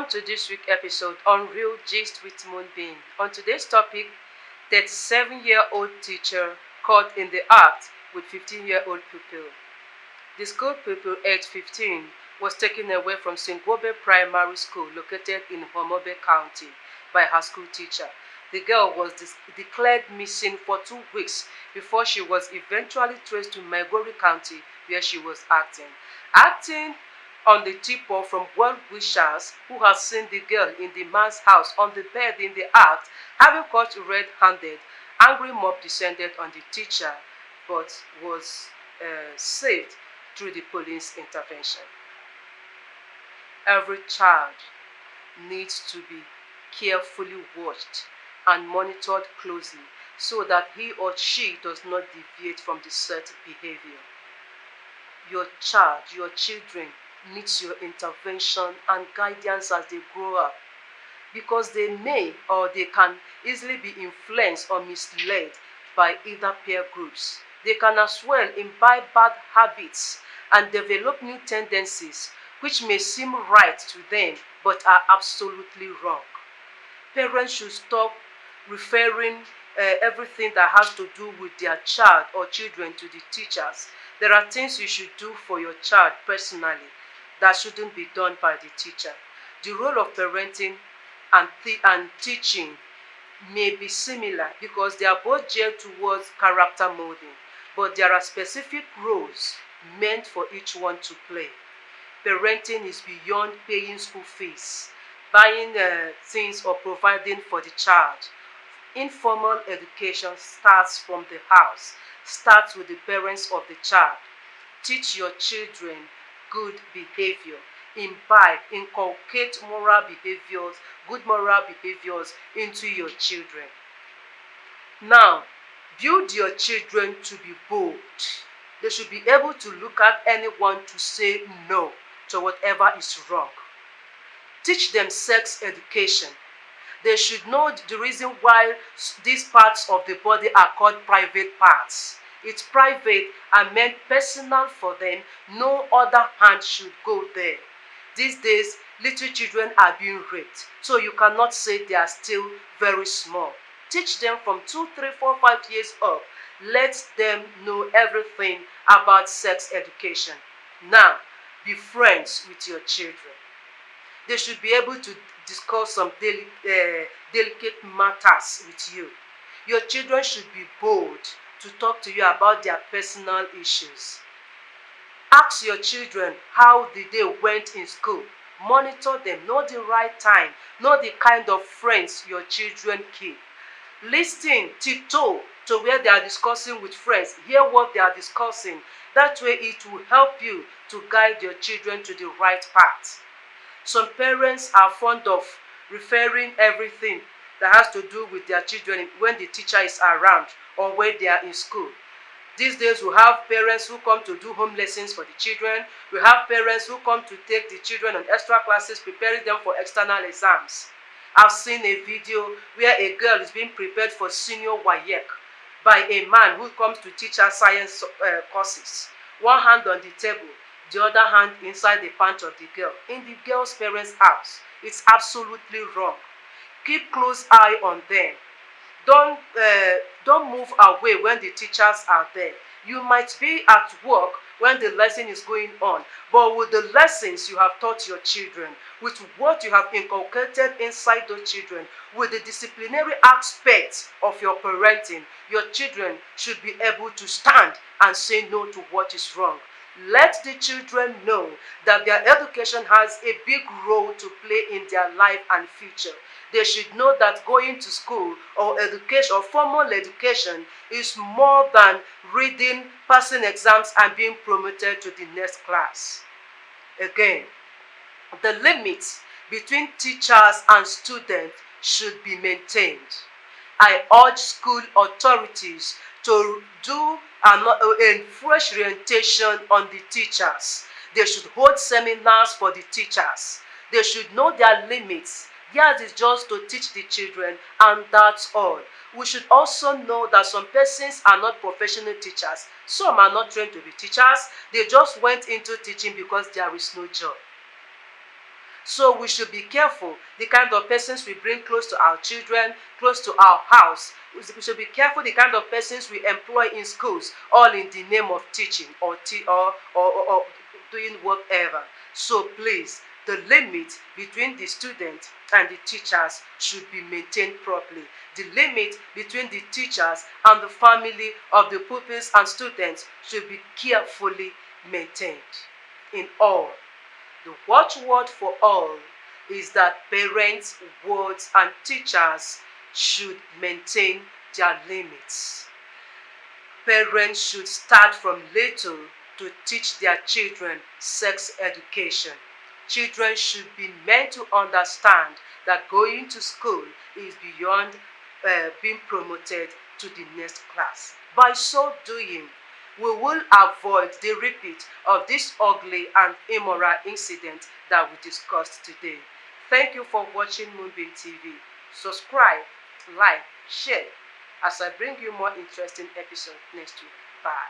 Welcome to this week's episode on Real Gist with Moonbeing. On today's topic, 37-year-old teacher caught in the act with 15-year-old pupil. The school pupil, aged 15, was taken away from Singwobe Primary School located in Homobe County by her school teacher. The girl was declared missing for 2 weeks before she was eventually traced to Maigori County where she was acting on the tip-off from well-wishers who had seen the girl in the man's house on the bed in the act, having caught red-handed. Angry mob descended on the teacher but was saved through the police intervention. Every child needs to be carefully watched and monitored closely so that he or she does not deviate from the set behavior. Your child, your children needs your intervention and guidance as they grow up, because they may or they can easily be influenced or misled by either peer groups. They can as well imbibe bad habits and develop new tendencies which may seem right to them but are absolutely wrong. Parents should stop referring everything that has to do with their child or children to the teachers. There are things you should do for your child personally that shouldn't be done by the teacher. The role of parenting and teaching may be similar because they are both geared towards character molding, but there are specific roles meant for each one to play. Parenting is beyond paying school fees, buying things or providing for the child. Informal education starts from the house, starts with the parents of the child. Teach your children good behavior. Inculcate good moral behaviors into your children. Now, build your children to be bold. They should be able to look at anyone to say no to whatever is wrong. Teach them sex education. They should know the reason why these parts of the body are called private parts. It's private and meant personal for them. No other hand should go there. These days, little children are being raped, so you cannot say they are still very small. Teach them from 2, 3, 4, 5 years up. Let them know everything about sex education. Now, be friends with your children. They should be able to discuss some delicate matters with you. Your children should be bold to talk to you about their personal issues. Ask your children how the day went in school. Monitor them, know the right time, know the kind of friends your children keep. Listen, tiptoe to where they are discussing with friends. Hear what they are discussing. That way it will help you to guide your children to the right path. Some parents are fond of referring everything that has to do with their children when the teacher is around or when they are in school. These days we have parents who come to do home lessons for the children. We have parents who come to take the children on extra classes, preparing them for external exams. I've seen a video where a girl is being prepared for senior WAEC by a man who comes to teach her science courses. One hand on the table, the other hand inside the pant of the girl, in the girl's parents' house. It's absolutely wrong. Keep close eye on them. Don't move away when the teachers are there. You might be at work when the lesson is going on, but with the lessons you have taught your children, with what you have inculcated inside those children, with the disciplinary aspects of your parenting, your children should be able to stand and say no to what is wrong. Let the children know that their education has a big role to play in their life and future. They should know that going to school or education or formal education is more than reading, passing exams, and being promoted to the next class. Again, the limits between teachers and students should be maintained. I urge school authorities to do a fresh orientation on the teachers. They should hold seminars for the teachers. They should know their limits. Theirs is just to teach the children, and that's all. We should also know that some persons are not professional teachers. Some are not trained to be teachers. They just went into teaching because there is no job. So we should be careful the kind of persons we bring close to our children, close to our house. We should be careful the kind of persons we employ in schools, all in the name of teaching or doing whatever. So please, the limit between the student and the teachers should be maintained properly. The limit between the teachers and the family of the pupils and students should be carefully maintained. In all, the watchword for all is that parents, wards, and teachers should maintain their limits. Parents should start from little to teach their children sex education. Children should be made to understand that going to school is beyond being promoted to the next class. By so doing, we will avoid the repeat of this ugly and immoral incident that we discussed today. Thank you for watching Moonbeing TV. Subscribe, like, share as I bring you more interesting episodes next week. Bye.